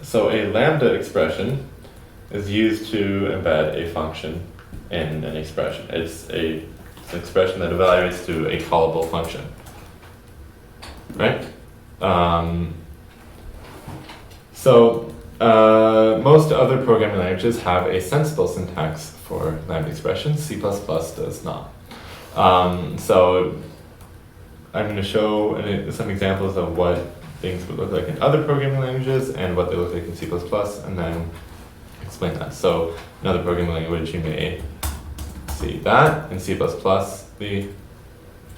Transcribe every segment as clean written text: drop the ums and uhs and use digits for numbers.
So a lambda expression is used to embed a function in an expression. It's an expression that evaluates to a callable function, right? Most other programming languages have a sensible syntax for lambda expressions. C++ does not. So I'm going to show some examples of what things would look like in other programming languages and what they look like in C++, and then explain that. So another programming language, you may see that in C++, just going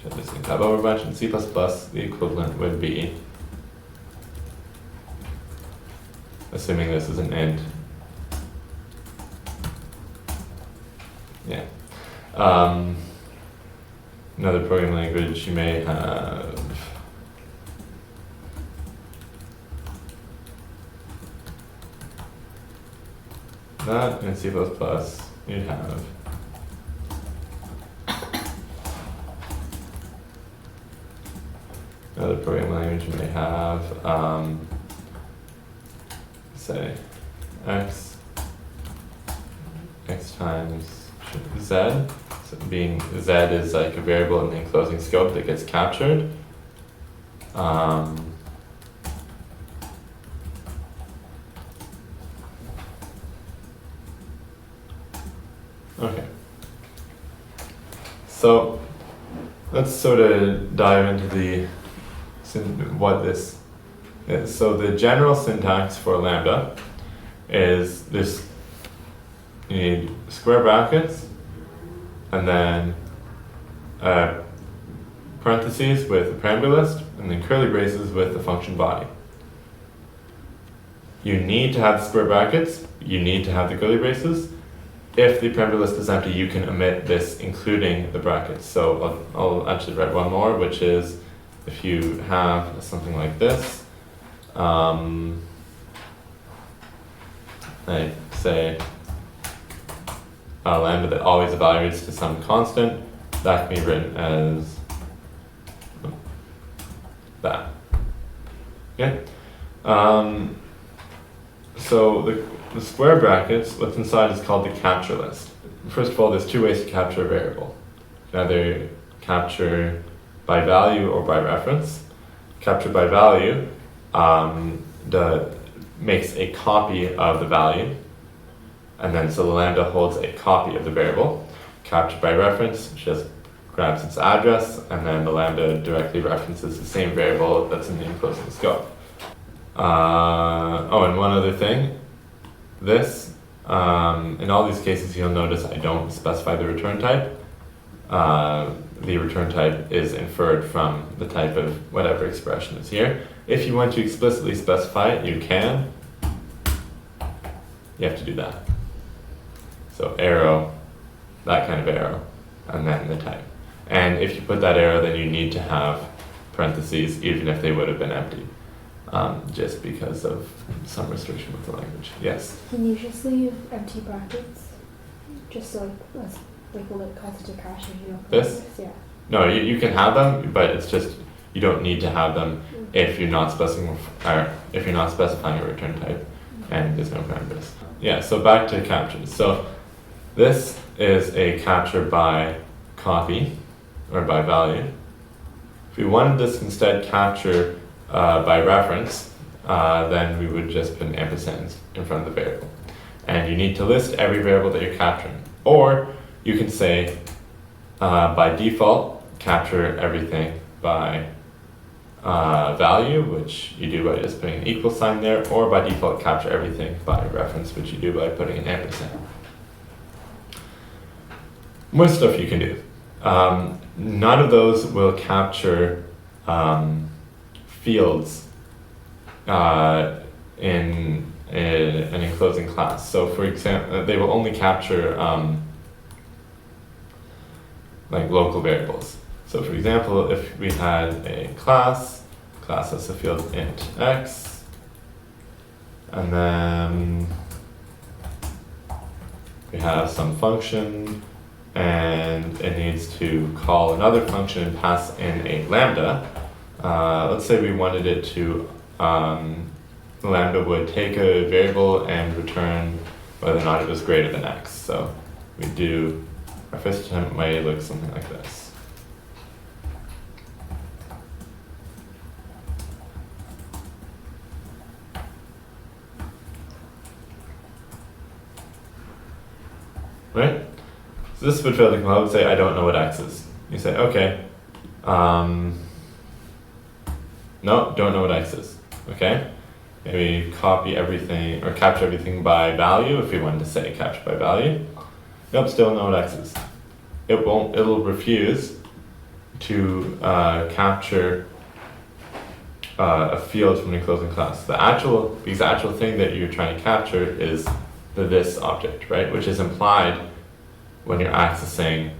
to tab over a bunch. In C++, the equivalent would be, assuming this is an int. Yeah. Another programming language, you may have that. In C++, you'd have another programming language, you may have say x times z. So being z is like a variable in the enclosing scope that gets captured. Okay. So let's sort of dive into what this is. So the general syntax for lambda is this: you need square brackets and then parentheses with a parameter list, and then curly braces with the function body. You need to have the square brackets, you need to have the curly braces. If the parameter list is empty, you can omit this, including the brackets. So I'll actually write one more, which is if you have something like this, like say a lambda that always evaluates to some constant, that can be written as that. Okay. So the square brackets, what's inside is called the capture list. First of all, there's two ways to capture a variable. You can either capture by value or by reference. Capture by value makes a copy of the value, and then so the lambda holds a copy of the variable. Capture by reference just grabs its address, and then the lambda directly references the same variable that's in the enclosing scope. And one other thing, this, in all these cases you'll notice I don't specify the return type. The return type is inferred from the type of whatever expression is here. If you want to explicitly specify it, you can. You have to do that. So arrow, that kind of arrow, and then the type. And if you put that arrow, then you need to have parentheses, even if they would have been empty, just because of some restriction with the language. Yes? Can you just leave empty brackets? Just so will it cause it to crash if you don't? This? Yeah. No, you can have them, but it's just, you don't need to have them if you're not specifying a return type and there's no parameters. Yeah, so back to captures. So this is a capture by copy or by value. If we wanted this instead capture by reference, then we would just put an ampersand in front of the variable. And you need to list every variable that you're capturing. Or you can say, by default, capture everything by value, which you do by just putting an equal sign there, or by default, capture everything by reference, which you do by putting an ampersand. More stuff you can do. None of those will capture fields in an enclosing class. So for example, they will only capture like local variables. So for example, if we had a class has a field int x, and then we have some function, and it needs to call another function and pass in a lambda. Let's say we wanted it to the lambda would take a variable and return whether or not it was greater than x. So we do, our first attempt might look something like this. Right? So this would fail to come out and say, I don't know what x is. You say, okay, no, don't know what x is. Okay? Maybe copy everything, or capture everything by value, if we wanted to say capture by value. Nope, still know what x is. It'll refuse to capture a field from the enclosing class. The actual thing that you're trying to capture is the this object, right? Which is implied when you're accessing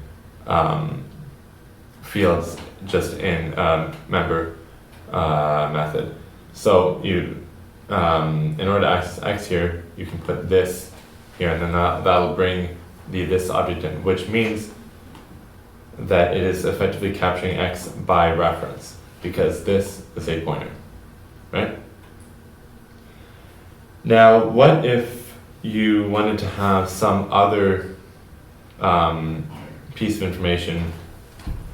fields just in member method. So you, in order to access x here, you can put this here, and then that'll bring this object in, which means that it is effectively capturing x by reference, because this is a pointer, right? Now, what if you wanted to have some other piece of information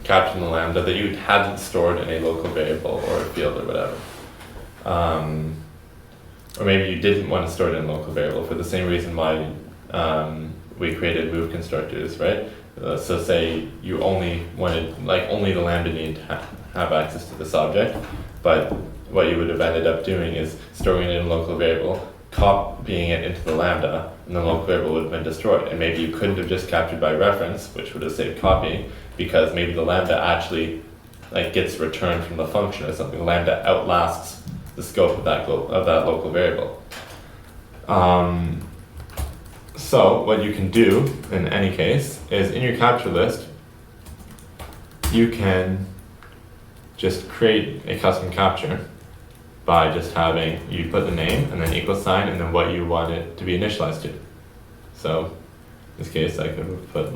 captured in the lambda that you hadn't stored in a local variable or a field or whatever? Or maybe you didn't want to store it in a local variable for the same reason why we created move constructors, right? So say you only wanted, only the lambda needed to have access to this object, but what you would have ended up doing is storing it in a local variable, copying it into the lambda, and the local variable would have been destroyed. And maybe you couldn't have just captured by reference, which would have saved copying, because maybe the lambda actually gets returned from the function or something. The lambda outlasts the scope of that local variable. So what you can do in any case is in your capture list, you can just create a custom capture by just having, you put the name and then equal sign and then what you want it to be initialized to. So in this case I could put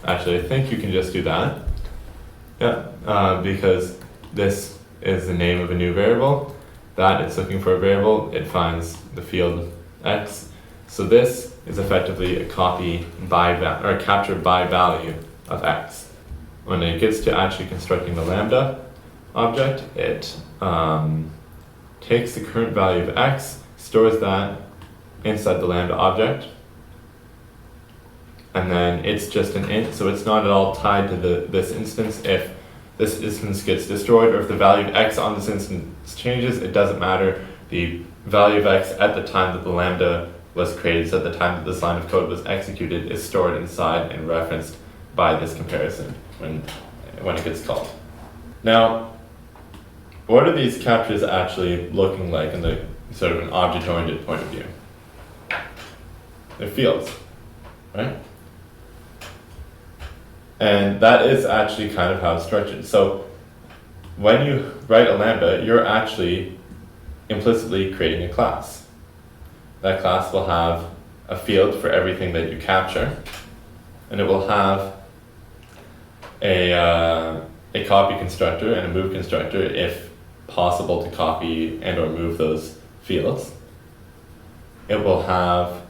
actually I think you can just do that. Yeah, because this is the name of a new variable. That it's looking for a variable, it finds the field x. So this is effectively a copy by or a capture by value of x. When it gets to actually constructing the lambda object, it takes the current value of x, stores that inside the lambda object, and then it's just an int, so it's not at all tied to this instance. If this instance gets destroyed, or if the value of x on this instance changes, it doesn't matter. The value of x at the time that the lambda was created, so at the time that this line of code was executed, is stored inside and referenced by this comparison when it gets called. Now, what are these captures actually looking like in the sort of an object-oriented point of view? They're fields, right? And that is actually kind of how it's structured. So when you write a lambda, you're actually implicitly creating a class. That class will have a field for everything that you capture, and it will have a copy constructor and a move constructor if possible to copy and or move those fields. It will have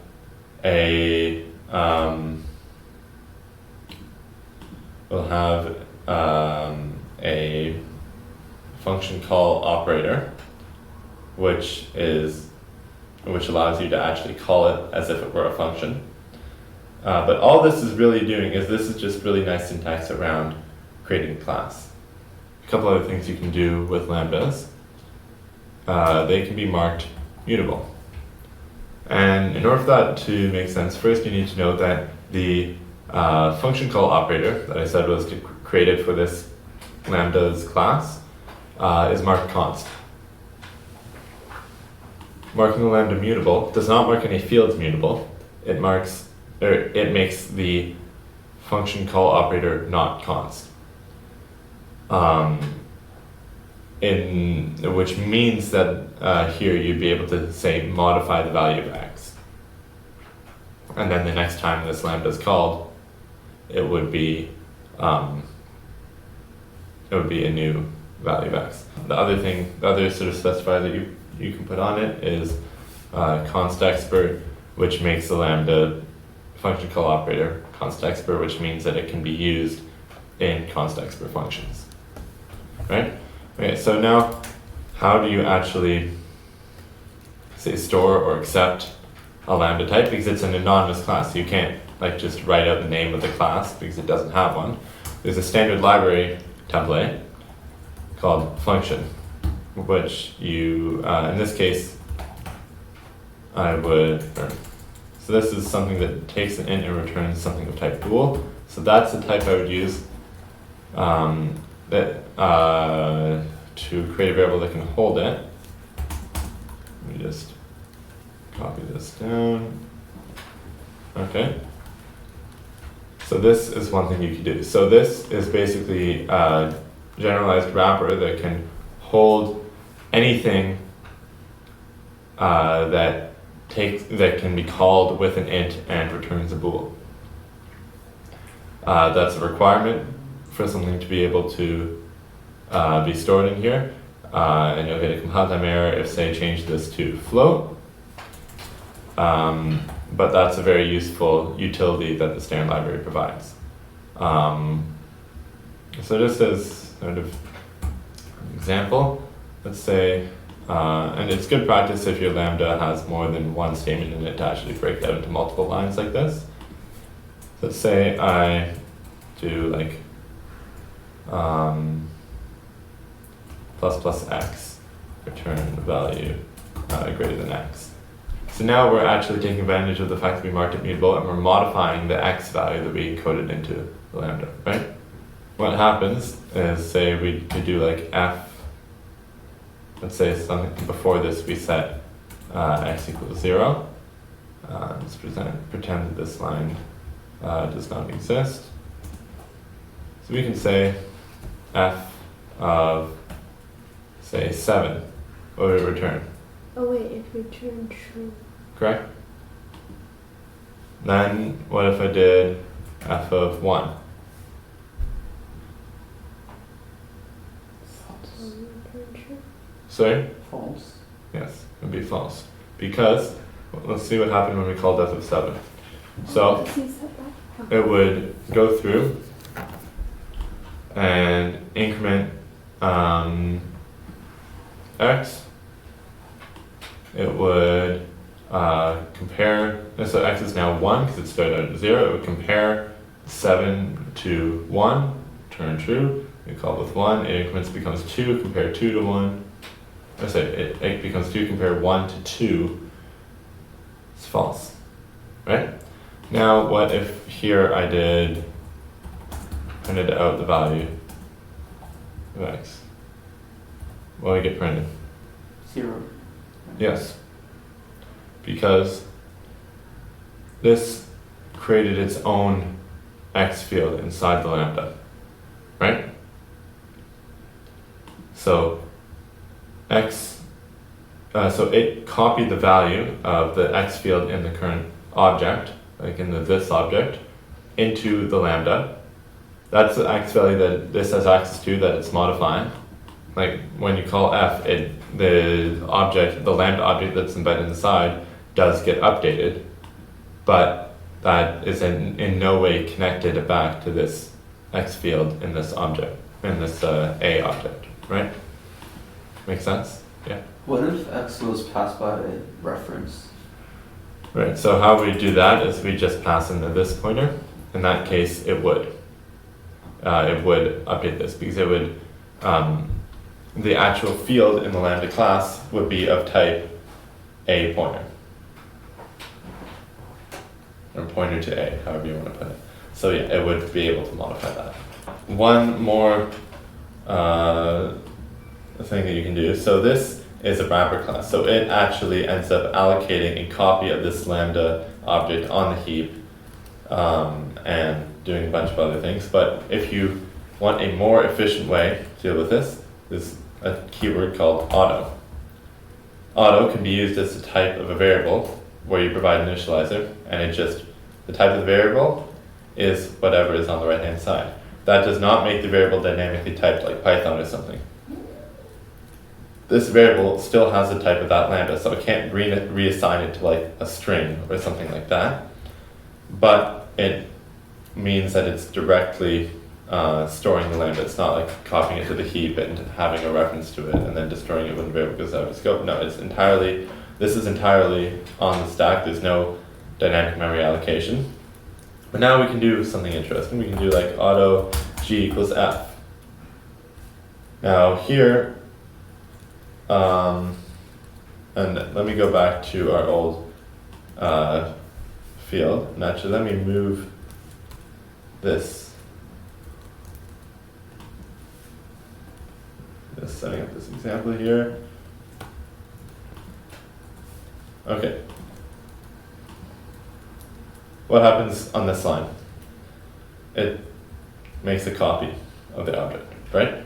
a function call operator, which allows you to actually call it as if it were a function. But all this is really doing is this is just really nice syntax around creating a class. A couple other things you can do with lambdas. They can be marked mutable. And in order for that to make sense, first you need to know that the function call operator that I said was created for this lambda's class is marked const. Marking the lambda mutable does not mark any fields mutable. It makes the function call operator not const. Which means that here you'd be able to say modify the value of x. And then the next time this lambda is called, it would be a new value of x. The other sort of specifier that you can put on it is const expert, which makes the lambda function call operator const expert, which means that it can be used in const expert functions. Right? Okay, so now how do you actually say store or accept a lambda type? Because it's an anonymous class, so you can't like just write out the name of the class because it doesn't have one. There's a standard library template called function, which you, in this case, so this is something that takes an int and returns something of type bool. So that's the type I would use to create a variable that can hold it. Let me just copy this down. Okay. So this is one thing you can do. So this is basically a generalized wrapper that can hold anything that can be called with an int and returns a bool. That's a requirement for something to be able to be stored in here, and you'll get a compile time error if say change this to float. But that's a very useful utility that the standard library provides. So just as sort of an example, let's say, and it's good practice if your lambda has more than one statement in it to actually break that into multiple lines like this. Let's say I do like plus plus x, return the value greater than x. So now we're actually taking advantage of the fact that we marked it mutable and we're modifying the x value that we encoded into the lambda, right? What happens is, say we could do like f, let's say something before this we set x equals 0. Let's pretend that this line does not exist. So we can say f of, say, 7, what would it return? Oh wait, it returned true. Correct? Then what if I did f of 1? Sorry? False. Yes, it would be false. Because, let's see what happened when we called f of 7. So, it would go through and increment x. It would compare, so x is now 1 because it started out at 0. It would compare 7 to 1, turn true. We call it with 1. It increments becomes 2, compare 2 to 1. It becomes 2, compare 1 to 2. It's false, right? Now, what if here I printed out the value of x? What would I get printed? 0. Yes, because this created its own x field inside the lambda, right? So so it copied the value of the x field in the current object, like in this object, into the lambda. That's the x value that this has access to that it's modifying. Like when you call f, the lambda object that's embedded inside does get updated, but that is in no way connected back to this x field in this object, in this a object, right? Make sense? Yeah. What if x was passed by a reference? Right, so how we do that is we just pass in this pointer. In that case, it would update this because it would, the actual field in the lambda class would be of type a pointer. Or pointer to a, however you want to put it. So yeah, it would be able to modify that. One more thing that you can do. So this is a wrapper class. So it actually ends up allocating a copy of this lambda object on the heap and doing a bunch of other things. But if you want a more efficient way to deal with this, there's a keyword called auto. Auto can be used as the type of a variable where you provide an initializer, and the type of the variable is whatever is on the right hand side. That does not make the variable dynamically typed like Python or something. this variable still has the type of that lambda, so I can't reassign it to like a string or something like that. But it means that it's directly storing the lambda. It's not like copying it to the heap and having a reference to it and then destroying it when the variable goes out of scope. No, this is entirely on the stack. There's no dynamic memory allocation. But now we can do something interesting. We can do like auto g equals f. Now here, and let me go back to our old field. And actually, let me move this. Just setting up this example here. Okay. What happens on this line? It makes a copy of the object, right?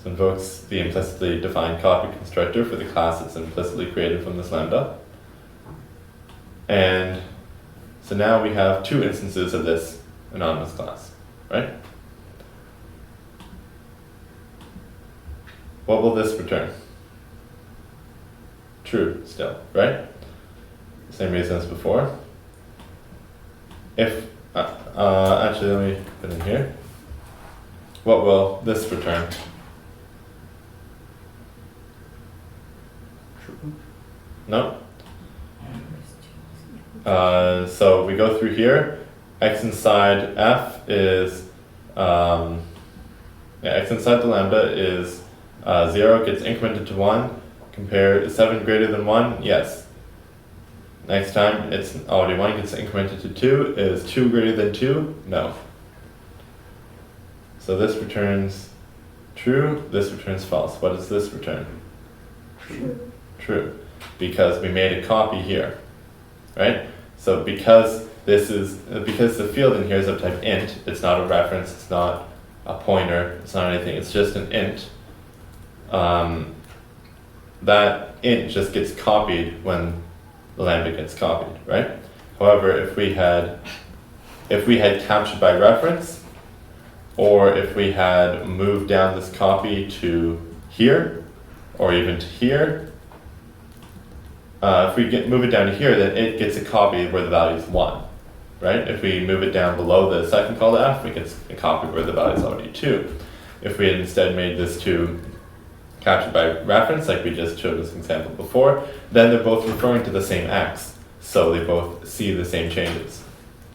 So invokes the implicitly defined copy constructor for the class that's implicitly created from this lambda. And so now we have two instances of this anonymous class, right? What will this return? True still, right? Same reason as before. If, actually let me put in here. What will this return? True. No? So we go through here. X inside f is, x inside the lambda is 0, gets incremented to 1. Compare, is 7 greater than 1? Yes. Next time it's already 1, gets incremented to 2. Is 2 greater than 2? No. So this returns true, this returns false. What does this return? True. True. Because we made a copy here, right? So because the field in here is of type int, it's not a reference, it's not a pointer, it's not anything, it's just an int. That int just gets copied when the lambda gets copied, right? However, if we had captured by reference, or if we had moved down this copy to here, or even to here, if we move it down to here, then it gets a copy where the value is 1, right? If we move it down below the second call to f, it gets a copy where the value is already 2. If we had instead made this 2 captured by reference, like we just showed this example before, then they're both referring to the same x, so they both see the same changes.